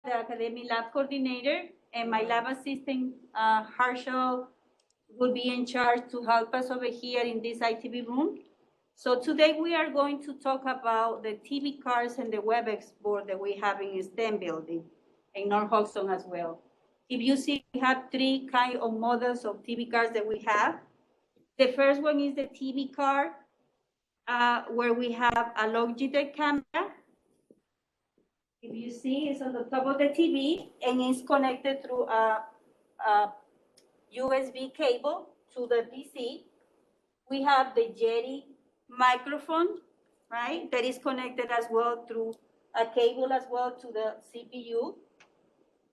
the academic lab coordinator, and my lab assistant, Harshal, will be in charge to help us over here in this ITV room. So today we are going to talk about the TV cards and the Webex board that we have in STEM building in North Hudson as well. If you see, we have three kind of models of TV cards that we have. The first one is the TV card, where we have a Logitech camera. If you see, it's on the top of the TV and it's connected through a USB cable to the PC. We have the Yeti microphone, right? That is connected as well through a cable as well to the CPU.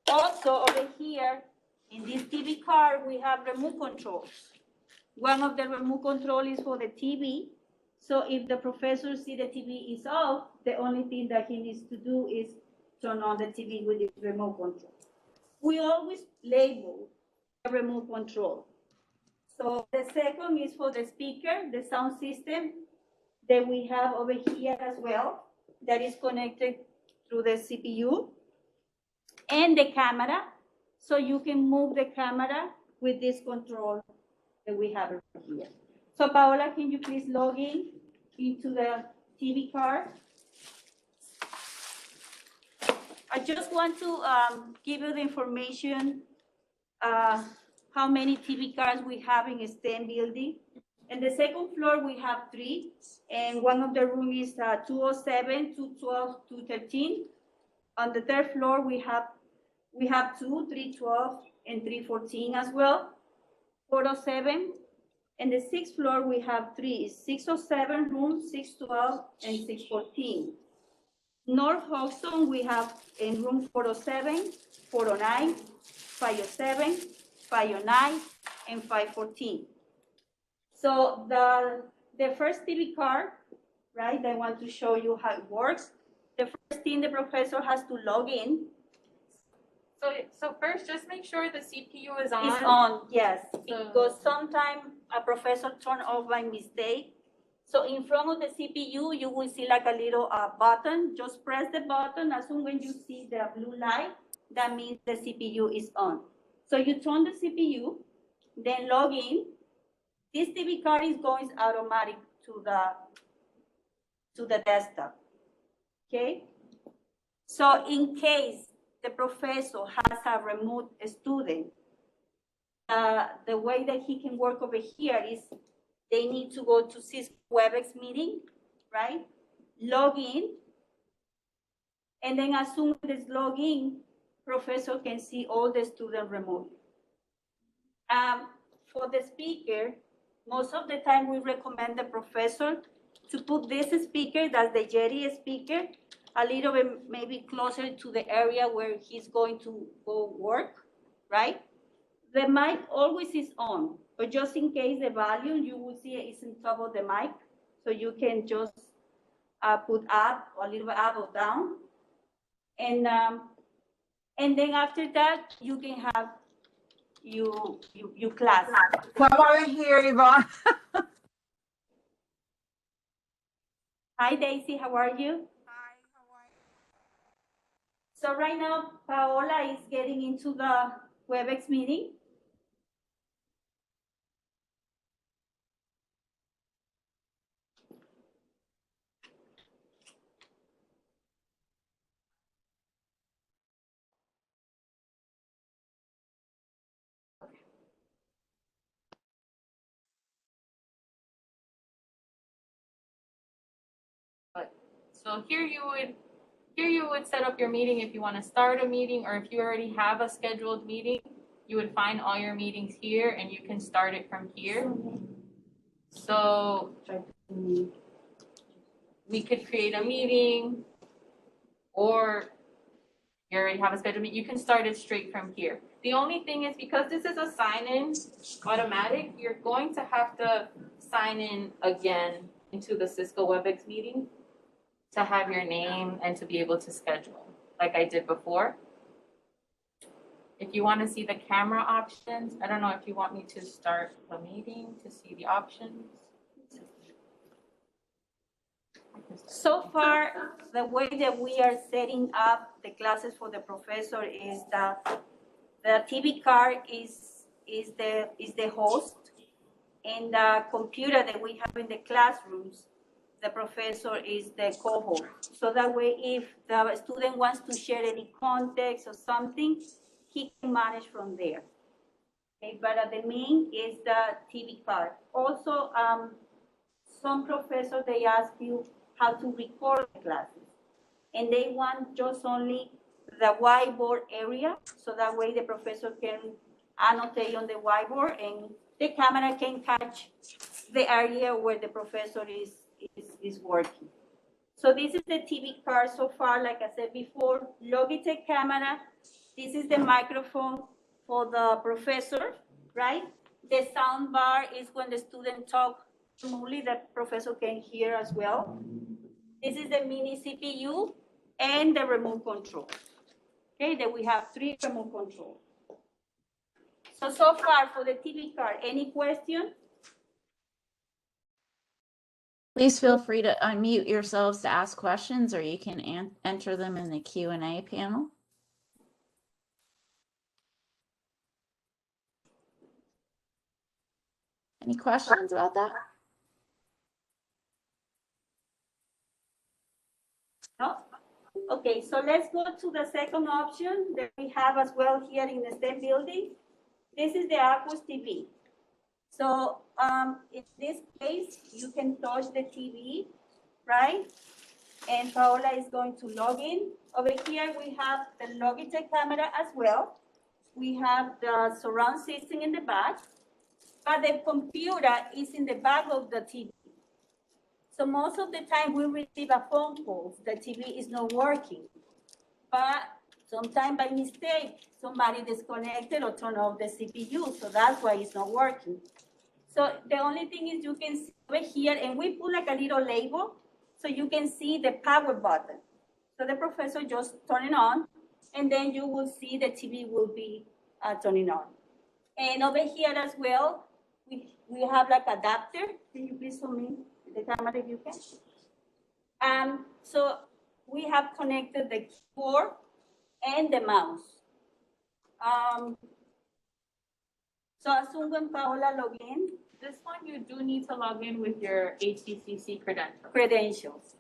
Also over here in this TV card, we have remote controls. One of the remote control is for the TV. So if the professor sees the TV is off, the only thing that he needs to do is turn on the TV with the remote control. We always label the remote control. So the second is for the speaker, the sound system that we have over here as well, that is connected through the CPU, and the camera. So you can move the camera with this control that we have over here. So Paola, can you please log in into the TV card? I just want to give you the information how many TV cards we have in a STEM building. In the second floor, we have 3, and one of the rooms is 207, 212, 213. On the third floor, we have 2, 312, and 314 as well, 407. And the sixth floor, we have 3, 607 room, 612, and 614. North Hudson, we have in room 407, 409, 507, 509, and 514. So the first TV card, right, I want to show you how it works. The first thing the professor has to log in. So first, just make sure the CPU is on. It's on, yes, because sometimes a professor turned off by mistake. So in front of the CPU, you will see like a little button. Just press the button. As soon as you see the blue light, that means the CPU is on. So you turn the CPU, then log in. This TV card is going automatic to the desktop, okay? So in case the professor has a remote student, the way that he can work over here is they need to go to Cisco Webex meeting, right? Log in, and then as soon as it's log in, professor can see all the students remotely. For the speaker, most of the time we recommend the professor to put this speaker, that's the Yeti speaker, a little bit maybe closer to the area where he's going to go work, right? The mic always is on, but just in case the volume, you will see it's on top of the mic, so you can just put up, a little bit up or down. And then after that, you can have you class. Come over here, Yvonne. Hi, Daisy, how are you? Hi, how are you? So right now, Paola is getting into the Webex meeting. So here you would set up your meeting if you want to start a meeting, or if you already have a scheduled meeting, you would find all your meetings here and you can start it from here. So we could create a meeting, or you already have a scheduled meeting, you can start it straight from here. The only thing is, because this is a sign-in automatic, you're going to have to sign in again into the Cisco Webex meeting to have your name and to be able to schedule, like I did before. If you want to see the camera options, I don't know if you want me to start the meeting to see the options. So far, the way that we are setting up the classes for the professor is that the TV card is the host, and the computer that we have in the classrooms, the professor is the co-host. So that way, if the student wants to share any context or something, he can manage from there. Okay, but the main is the TV card. Also, some professors, they ask you how to record the classes. And they want just only the whiteboard area, so that way the professor can annotate on the whiteboard and the camera can catch the area where the professor is working. So this is the TV card so far, like I said before, Logitech camera. This is the microphone for the professor, right? The sound bar is when the student talk, only the professor can hear as well. This is the mini CPU and the remote control. Okay, then we have 3 remote controls. So far for the TV card, any question? Please feel free to unmute yourselves to ask questions, or you can enter them in the Q&A panel. Any questions about that? No? Okay, so let's go to the second option that we have as well here in the STEM building. This is the Aquos TV. So in this case, you can touch the TV, right? And Paola is going to log in. Over here, we have the Logitech camera as well. We have the surround system in the back, but the computer is in the back of the TV. So most of the time we receive a phone call, the TV is not working. But sometimes by mistake, somebody disconnected or turned off the CPU, so that's why it's not working. So the only thing is you can see over here, and we put like a little label, so you can see the power button. So the professor just turn it on, and then you will see the TV will be turning on. And over here as well, we have like adapter. Can you please show me the camera if you can? So we have connected the keyboard and the mouse. So as soon when Paola log in, This one, you do need to log in with your HCCC credentials. credentials.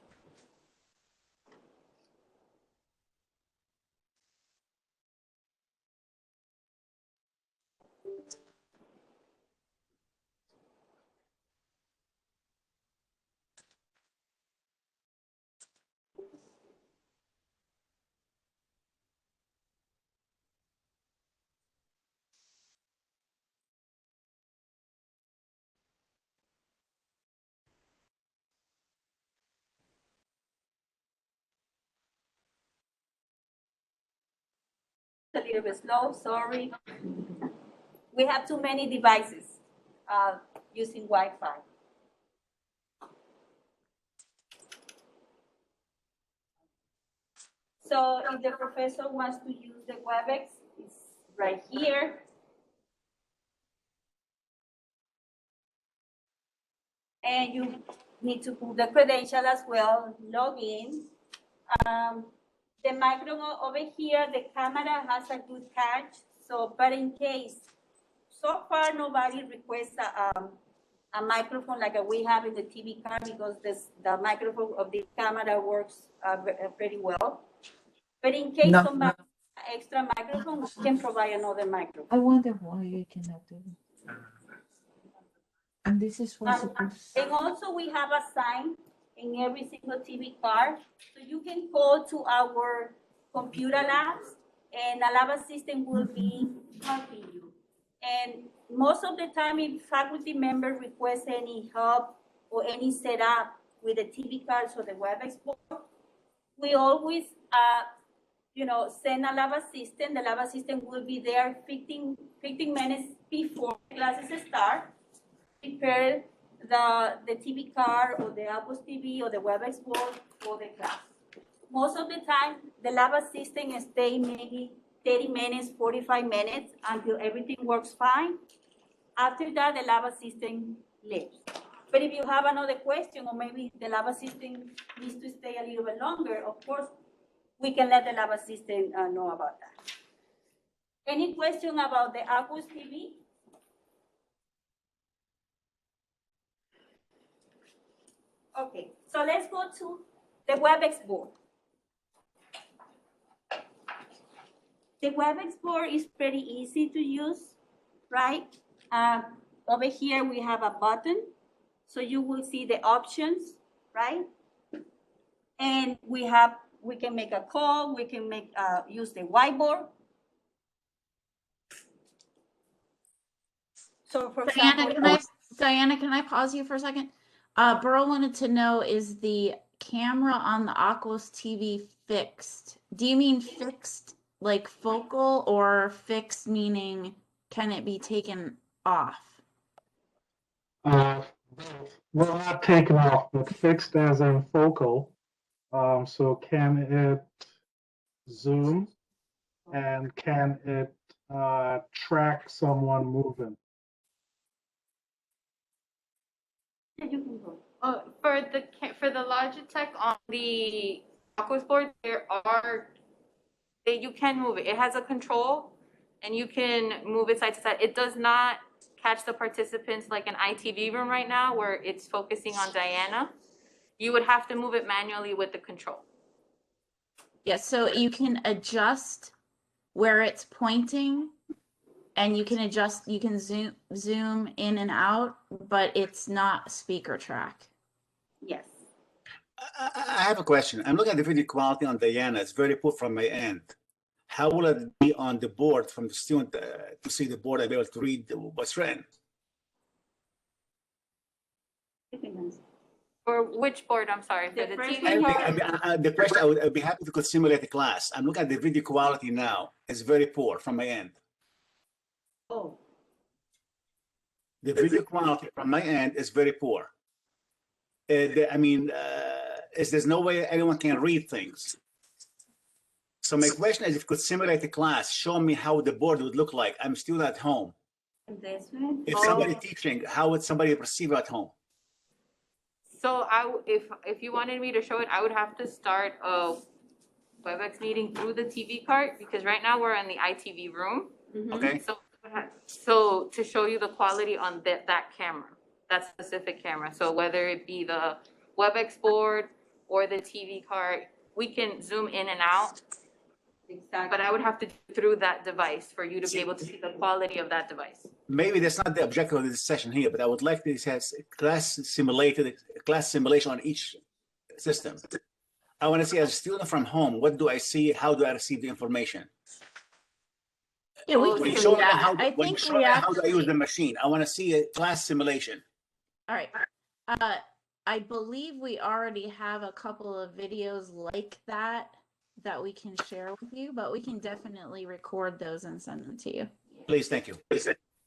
A little bit slow, sorry. We have too many devices using Wi-Fi. So if the professor wants to use the Webex, it's right here. And you need to put the credential as well, log in. The microphone over here, the camera has a good catch. So, but in case, so far nobody requests a microphone like we have in the TV card, because the microphone of the camera works pretty well. But in case somebody has an extra microphone, we can provide another microphone. I wonder why you cannot do it. And this is what's supposed. And also we have a sign in every single TV card. So you can call to our computer labs and a lab assistant will be helping you. And most of the time, if faculty member requests any help or any setup with the TV cards or the Webex board, we always send a lab assistant. The lab assistant will be there 15 minutes before classes start, prepare the TV card or the Apple's TV or the Webex board for the class. Most of the time, the lab assistant stay maybe 30 minutes, 45 minutes until everything works fine. After that, the lab assistant leaves. But if you have another question, or maybe the lab assistant needs to stay a little bit longer, of course, we can let the lab assistant know about that. Any question about the Aquos TV? Okay, so let's go to the Webex board. The Webex board is pretty easy to use, right? Over here we have a button, so you will see the options, right? And we can make a call, we can use the whiteboard. So for example, Diana, can I pause you for a second? Burl wanted to know, is the camera on the Aquos TV fixed? Do you mean fixed like focal, or fixed meaning can it be taken off? Well, not taken off, but fixed as in focal. So can it zoom, and can it track someone moving? you can go. For the Logitech on the Aquos board, you can move it. It has a control, and you can move it side to side. It does not catch the participants like an ITV room right now, where it's focusing on Diana. You would have to move it manually with the control. Yeah, so you can adjust where it's pointing, and you can zoom in and out, but it's not speaker track. Yes. I have a question. I'm looking at the video quality on Diana. It's very poor from my end. How will it be on the board from the student to see the board and be able to read what's written? For which board? I'm sorry. For the first TV one. board? The question, I'd be happy to simulate the class. I'm looking at the video quality now. It's very poor from my end. Oh, The video quality from my end is very poor. There's no way anyone can read things. So my question is, if you could simulate the class, show me how the board would look like. I'm still at home. this one. If somebody teaching, how would somebody perceive at home? So if you wanted me to show it, I would have to start a Webex meeting through the TV cart, because right now we're in the ITV room. Okay. So to show you the quality on that camera, that specific camera. So whether it be the Webex board or the TV cart, we can zoom in and out. Exactly. But I would have to do through that device for you to be able to see the quality of that device. Maybe that's not the objective of this session here, but I would like this has class simulation on each system. I want to see, as a student from home, what do I see? How do I receive the information? Yeah, we When can you do show me that. how, I when you think show we me how do I actually, use the machine, I want to see a class simulation. all right. I believe we already have a couple of videos like that we can share with you, but we can definitely record those and send them to you. Please, thank you.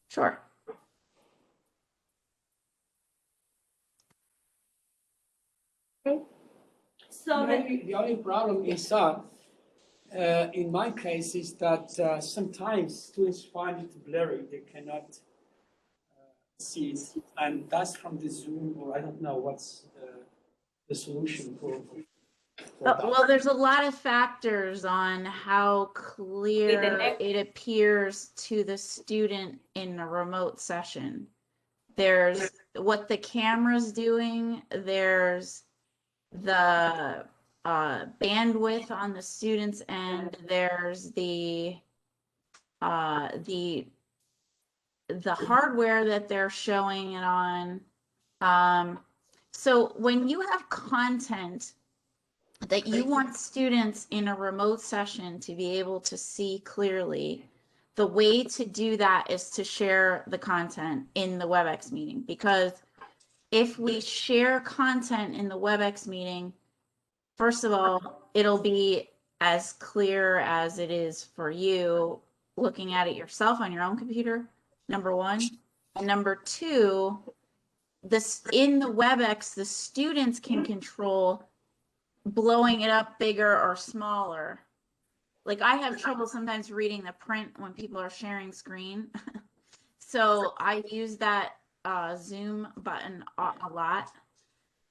Sure. So The only problem is, in my case, is that sometimes students find it blurry. They cannot see it, and that's from the Zoom, or I don't know what's the solution for that. Well, there's a lot of factors on how clear it appears to the student in a remote session. There's what the camera's doing, there's the bandwidth on the student's end, there's the hardware that they're showing it on. So when you have content that you want students in a remote session to be able to see clearly, the way to do that is to share the content in the Webex meeting. Because if we share content in the Webex meeting, first of all, it'll be as clear as it is for you looking at it yourself on your own computer, number one. And number two, in the Webex, the students can control blowing it up bigger or smaller. Like I have trouble sometimes reading the print when people are sharing screen. So I use that Zoom button a lot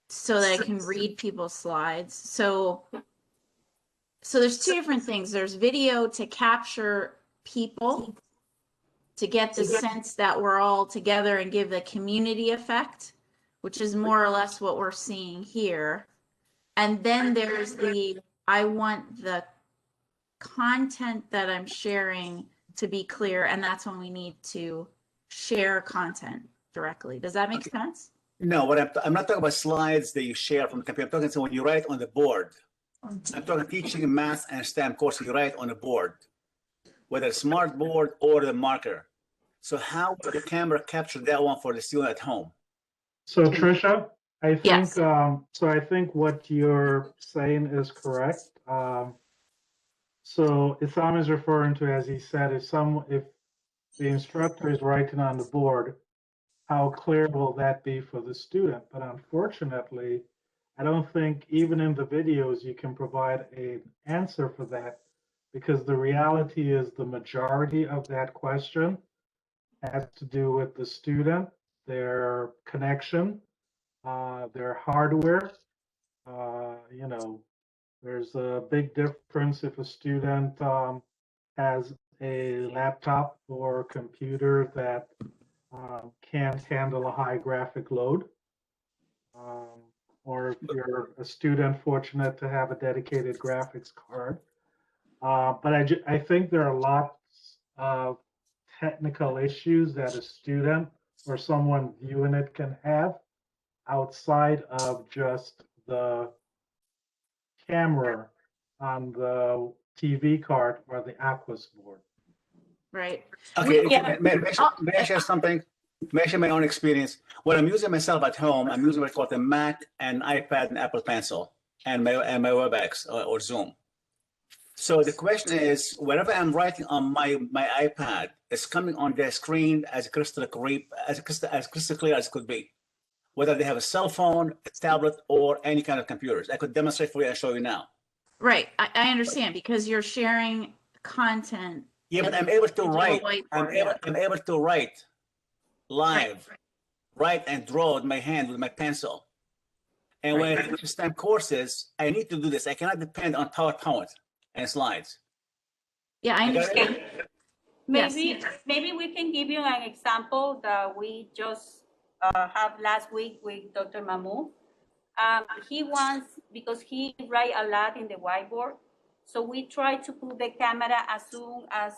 so that I can read people's slides. So there's two different things. There's video to capture people, to get the sense that we're all together and give the community effect, which is more or less what we're seeing here. And then there's I want the content that I'm sharing to be clear, and that's when we need to share content directly. Does that make sense? No, I'm not talking about slides that you share from the computer. I'm talking about when you write on the board. I'm talking teaching math and STEM course you write on a board, whether a smart board or the marker. So how would the camera capture that one for the student at home? So Trisha, I think, Yes. so I think what you're saying is correct. So Isam is referring to, as he said, if the instructor is writing on the board, how clear will that be for the student? But unfortunately, I don't think even in the videos you can provide an answer for that, because the reality is the majority of that question has to do with the student, their connection, their hardware. You know, there's a big difference if a student has a laptop or computer that can't handle a high graphic load, or if you're a student fortunate to have a dedicated graphics card. But I think there are lots of technical issues that a student or someone viewing it can have outside of just the camera on the TV card or the Aquas board. Right. Okay, Yeah. may I share something? May I share my own experience? When I'm using myself at home, I'm using what's called a Mac and iPad and Apple Pencil and my Webex or Zoom. So the question is, whenever I'm writing on my iPad, it's coming on their screen as crystal clear as it could be, whether they have a cell phone, a tablet, or any kind of computers. I could demonstrate for you and show you now. Right. I understand, because you're sharing content. Yeah, but I'm able to into a write. whiteboard, I'm able to write live, write and draw with my hand with my pencil. And when I teach STEM courses, I need to do this. I cannot depend on PowerPoint and slides. Yeah, I understand. Maybe we can give you an example that we just have last week with Dr. Mahmoud. He wants, because he write a lot in the whiteboard, so we try to put the camera as soon as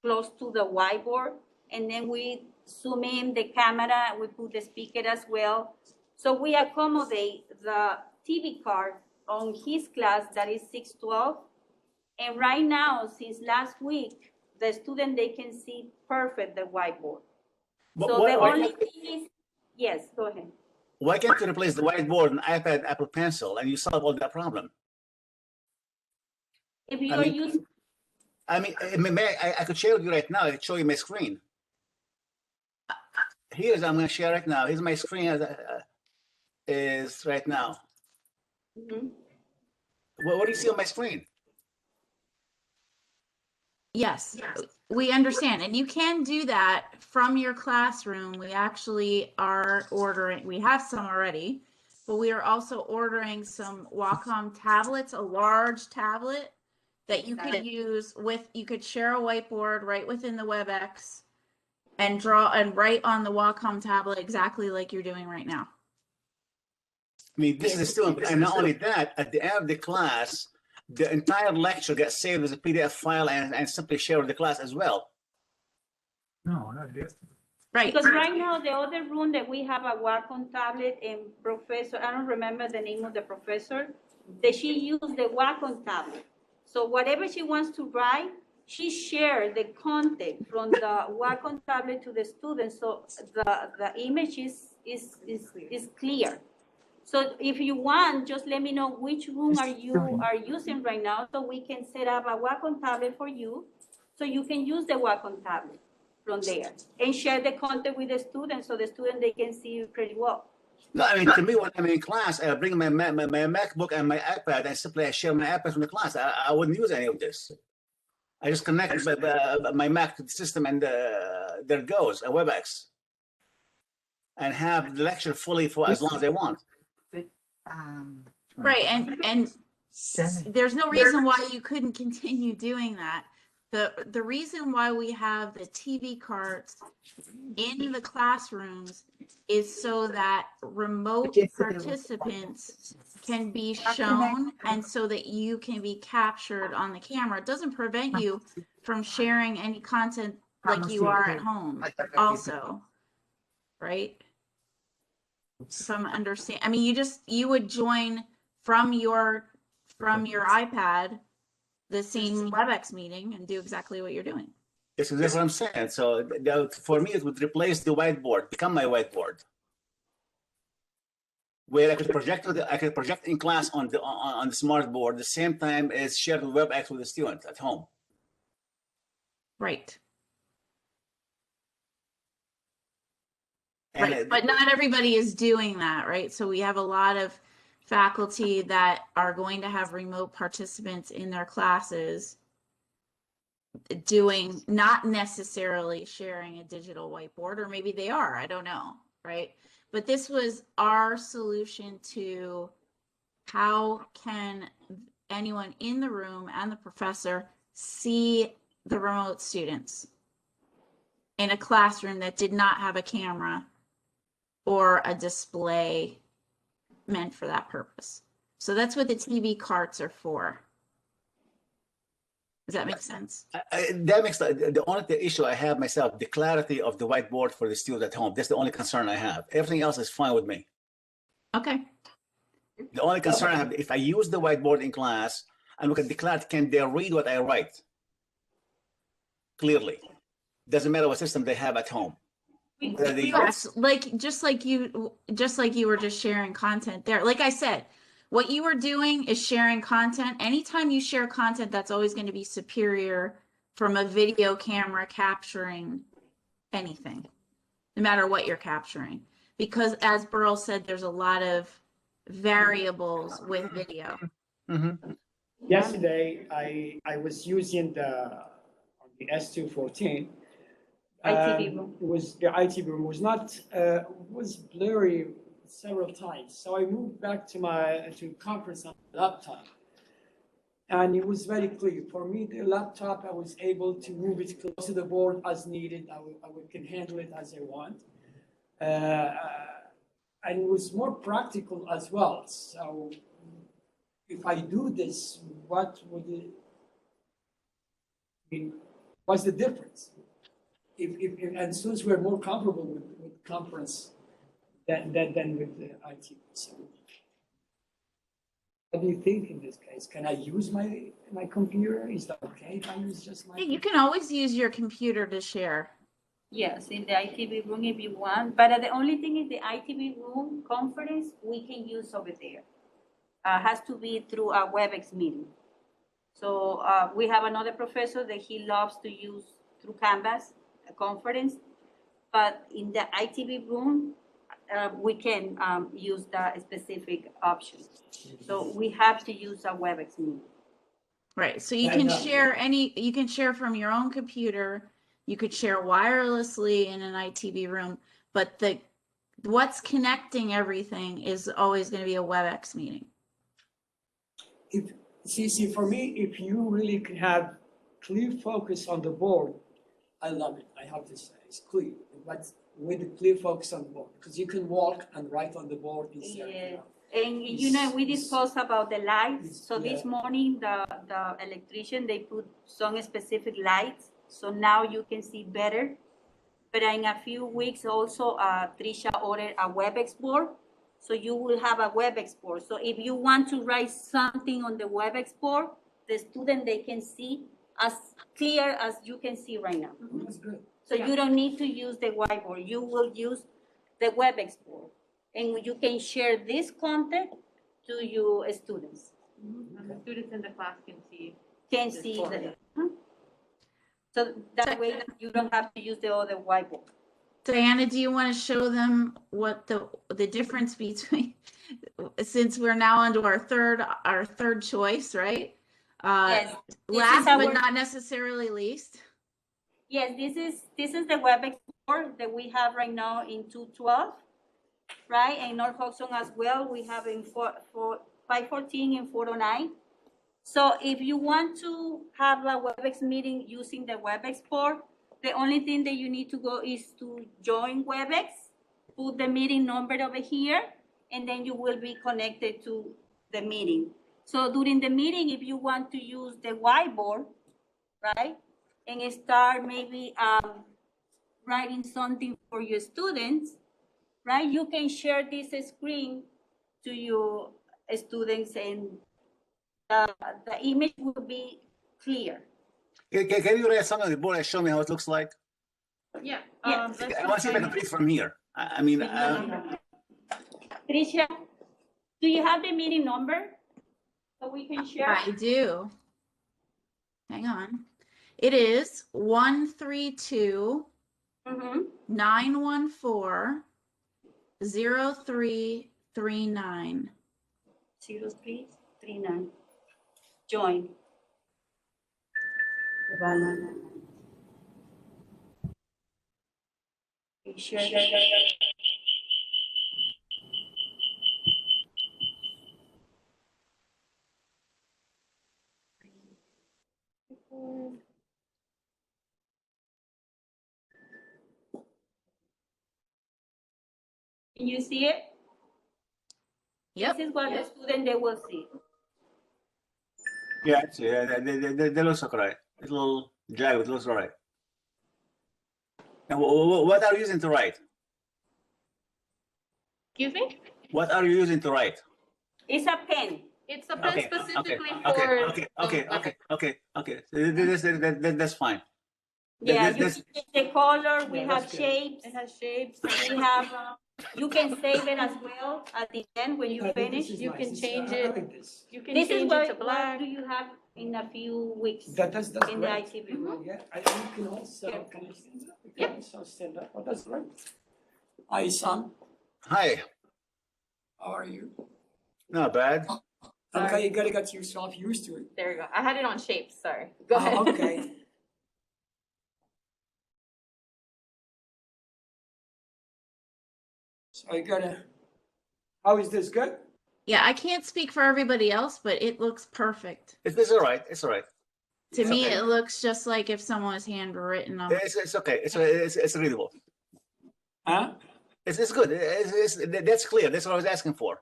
close to the whiteboard, and then we zoom in the camera, we put the speaker as well. So we accommodate the TV card on his class, that is 612. And right now, since last week, the student, they can see perfect the whiteboard. But So the only thing is, yes, go ahead. Why can't you replace the whiteboard and iPad, Apple Pencil, and you solve all that problem? If you are using, I could share with you right now. I could show you my screen. I'm going to share right now. Here's my screen is right now. What do you see on my screen? Yes, we understand. And you can do that from your classroom. We actually are ordering, we have some already, but we are also ordering some Wacom tablets, a large tablet that you could use you could share a whiteboard right within the Webex and draw and write on the Wacom tablet exactly like you're doing right now. I mean, this is a student, and not only that, at the end of the class, the entire lecture gets saved as a PDF file and simply shared with the class as well. No, not this. Right. because right now, the other room that we have a Wacom tablet, and professor, I don't remember the name of the professor, that she used the Wacom tablet. So whatever she wants to write, she shared the content from the Wacom tablet to the students, so the image is clear. So if you want, just let me know which room you are using right now, so we can set up a Wacom tablet for you, so you can use the Wacom tablet from there and share the content with the students, so the student, they can see you pretty well. No, I mean, to me, when I'm in class, I bring my MacBook and my iPad, and simply I share my iPad from the class. I wouldn't use any of this. I just connect my Mac to the system, and there it goes, a Webex. and have the lecture fully for as long as I want. Right, and there's no reason why you couldn't continue doing that. The reason why we have the TV carts in the classrooms is so that remote participants can be shown and so that you can be captured on the camera. It doesn't prevent you from sharing any content like you are at home also, right? From understand, I mean, you would join from your iPad the same Webex meeting and do exactly what you're doing. That's what I'm saying. So for me, it would replace the whiteboard, become my whiteboard, where I could project in class on the smart board the same time as share the Webex with the student at home. Right. And Right, but not everybody is doing that, right? So we have a lot of faculty that are going to have remote participants in their classes doing, not necessarily sharing a digital whiteboard, or maybe they are, I don't know, right? But this was our solution to how can anyone in the room and the professor see the remote students in a classroom that did not have a camera or a display meant for that purpose. So that's what the TV carts are for. Does that make sense? That makes the only issue I have myself, the clarity of the whiteboard for the student at home. That's the only concern I have. Everything else is fine with me. Okay. The only concern I have, if I use the whiteboard in class and look at the clarity, can they read what I write clearly? Doesn't matter what system they have at home. Yes, just like you were just sharing content there. Like I said, what you are doing is sharing content. Anytime you share content, that's always going to be superior from a video camera capturing anything, no matter what you're capturing. Because as Burl said, there's a lot of variables with video. Mm-hmm. Yesterday, I was using the S214. ITV room. It was the ITV room was not was blurry several times. So I moved back to conference on the laptop, and it was very clear for me. The laptop, I was able to move it close to the board as needed. I can handle it as I want, and it was more practical as well. So if I do this, what would it? I mean, what's the difference? If and since we're more comfortable with conference than with the IT. So what do you think in this case? Can I use my computer? Is that okay if I use just my? You can always use your computer to share. Yes, in the ITV room if you want, but the only thing is the ITV room conference we can use over there. Has to be through a WebEx meeting. So we have another professor that he loves to use through Canvas, a conference, but in the ITV room, we can use that specific option. So we have to use a WebEx meeting. Right. So you can share you can share from your own computer. You could share wirelessly in an ITV room, but what's connecting everything is always going to be a WebEx meeting. See, for me, if you really can have clear focus on the board, I love it. I have to say, it's clear, but with the clear focus on the board, because you can walk and write on the board instead. Yes. And we discussed about the lights. So this morning, the electrician, they put some specific lights. So now you can see better. But in a few weeks also, Trisha ordered a WebEx board. So you will have a WebEx board. So if you want to write something on the WebEx board, the student, they can see as clear as you can see right now. That's good. So you don't need to use the whiteboard. You will use the WebEx board. And you can share this content to your students. And the students in the class can see. Can see the. So that way you don't have to use the other whiteboard. Diana, do you want to show them what the difference between, since we're now onto our third choice, right? Yes. Last but not necessarily least. Yes, this is the WebEx board that we have right now in 212. right? And North Hudson as well, we have in 514 and 409. So if you want to have a WebEx meeting using the WebEx port, the only thing that you need to go is to join WebEx, put the meeting number over here, and then you will be connected to the meeting. So during the meeting, if you want to use the whiteboard, right, and start maybe writing something for your students, right, you can share this screen to your students and the image will be clear. Can you write something on the board and show me how it looks like? Yeah. Yeah. let's I want to see if I can read from here. I mean, Tricia, do you have the meeting number so we can share? I do. Hang on. It is 132 Mm-hmm. 914 0339. 0339. Join. You share that. Can you see it? Yep. This is what the student they will see. yeah, they looks okay. A little jagged, it looks all right. And what are you using to write? Excuse me? What are you using to write? It's a pen. It's a pen specifically for. Okay. That's fine. Yeah, This- you can change the color, we Yeah, have that's good. shapes, It has shapes. we have, you can save it as well at the end when you finish. You can change I it. like this. You can This is change it to what black. do you have in a few weeks That's in the great. ITV room. Yeah, you can also, can I stand up? You can also stand up. Oh, that's great. Hi, son. Hi, How are you? not bad. Okay, you gotta get yourself used to it. There you go. I had it on shapes, sorry. Go ahead. Okay. So you gotta, how is this, good? Yeah, I can't speak for everybody else, but it looks perfect. It's all right. It's all right. To It's me, okay. it looks just like if someone was handwritten on. It's okay. It's readable. Huh? It's good. That's clear. That's what I was asking for.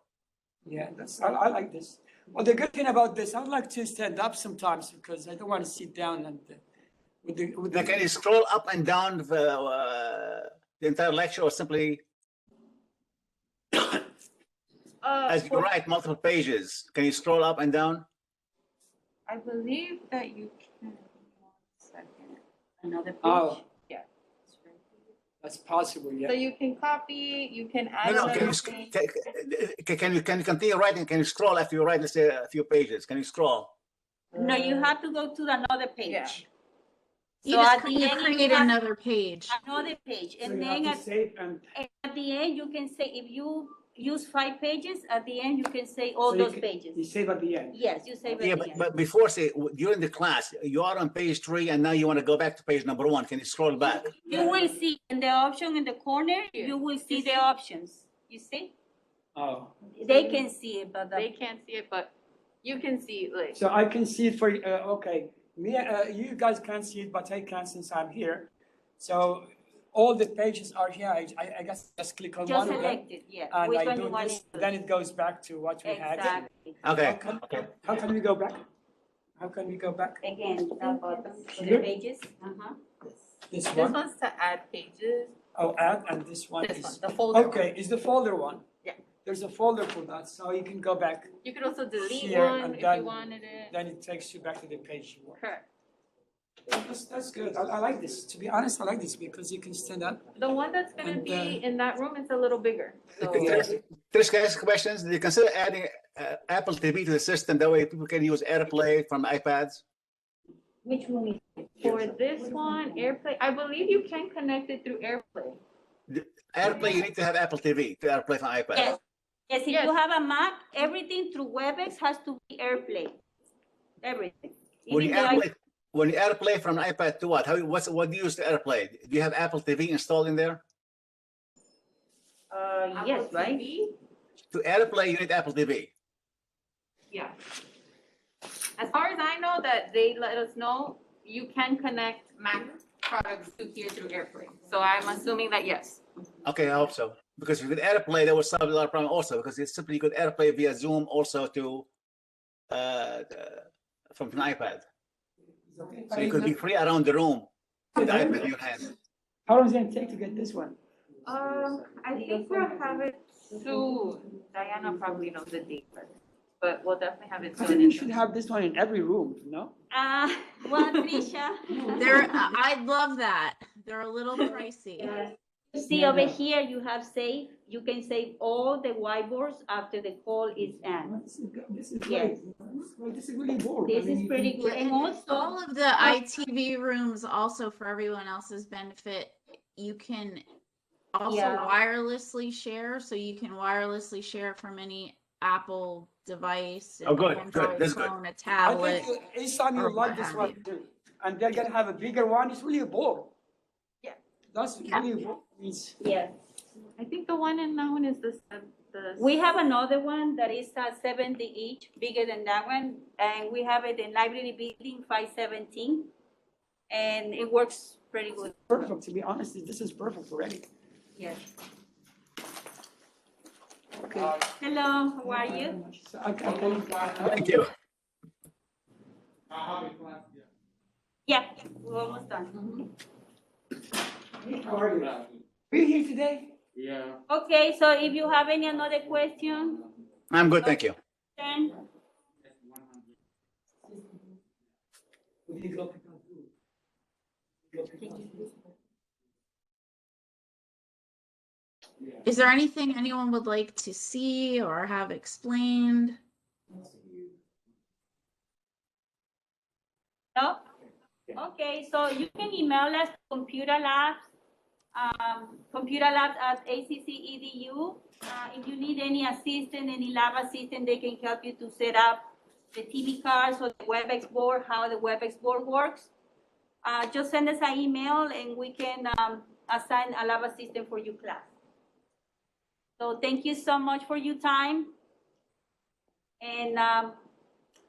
Yeah, I like this. Well, the good thing about this, I would like to stand up sometimes because I don't want to sit down and with Now, can you scroll up and down the entire lecture, or simply as you write multiple pages? Can you scroll up and down? I believe that you can. 1 second. Another page. Oh, Yeah. that's possible, So yeah. you can copy, you can add No. another Can thing. you continue writing? Can you scroll after you write, let's say, a few pages? Can you scroll? No, you have to go to another page. Yeah. You So just at the need to end, you create have another page. another page, So and you then have to save and at the end, you can say, if you use 5 pages, at the end, you can say all so you those can- pages. You save at the end. Yes, you save Yeah, at the end. but before, say, during the class, you are on page 3, and now you want to go back to page number 1. Can you scroll back? You will see in the option in the corner, Here. you will see You the see? options. You see? Oh, They can see it, but They can't see it, but you can see, like, so I can see it for, okay. Me, you guys can't see it, but I can since I'm here. So all the pages are here. I guess just click on just one of them. select it, yeah. And Which I one you do want this, to then it goes back to what we had. Exactly. Okay. How can we go back? How can we go back? Again, that button for the Here? pages. Uh-huh. This this one? one's to add pages. Oh, add, and this one This one, is, the folder. okay, is the folder one? Yeah. There's a folder for that, so you can go back, You could also delete Here, one and if then- you wanted it. then it takes you back to the page you want. Correct. That's good. I like this. To be honest, I like this because you can stand up. The one that's gonna And, be in that room is a little bigger, so. Trish, can I ask questions? Do you consider adding Apple TV to the system? That way people can use AirPlay from iPads? Which one is? For this one, AirPlay, I believe you can connect it through AirPlay. AirPlay, you need to have Apple TV to AirPlay from iPad. Yes. Yes, if Yes. you have a Mac, everything through Webex has to be AirPlay. Everything. When you Even the AirPlay from an iPad to what? What do you use to AirPlay? Do you have Apple TV installed in there? Yes, Apple right? TV? To AirPlay, you need Apple TV. Yeah. As far as I know, that they let us know, you can connect Mac products to here through AirPlay. So I'm assuming that yes. Okay, I hope so. Because if you could AirPlay, that would solve a lot of problems also, because it's simply you could AirPlay via Zoom also to from an iPad. So you could be free around the room with the iPad in your hand. How long is it gonna take to get this one? I think we'll have it soon. Diana probably knows the date, but we'll definitely have it I think soon. you should have this one in every room, no? Well, Tricia, I'd love that. They're a little pricey. you see over here, you have save. You can save all the whiteboards after the call is end. This is Yes. great. This is really bold. This is pretty good. And also, All of the ITV rooms, also for everyone else's benefit, you can also Yeah. wirelessly share. So you can wirelessly share from any Apple device, Oh, an good, Android good, that's good. phone, a I tablet. think Isan, or you'll like what this have one you. too. And they're gonna have a bigger one. It's really a bold. Yeah. That's really bold. It's yes, I think the one in that one is the. we have another one that is 70 each, bigger than that one. And we have it in Library Building 517. And it works pretty good. perfect, to be honest. This is perfect already. Yes. Okay. Hello, how are you? So I can tell you. Thank you. Yeah, we're almost done. How are you? Are you here today? Okay, so if you have any another question, I'm good, thank you. then Is there anything anyone would like to see or have explained? no? Okay, so you can email us computerlabs@accc.edu. If you need any assistance, any lab assistant, they can help you to set up the TV cards or the Webex board, how the Webex board works. Just send us an email and we can assign a lab assistant for your class. So thank you so much for your time. And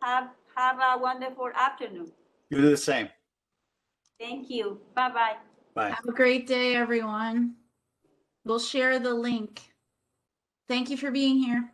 have a wonderful afternoon. You do the same. Thank you. Bye-bye. Bye. Have a great day, everyone. We'll share the link. Thank you for being here.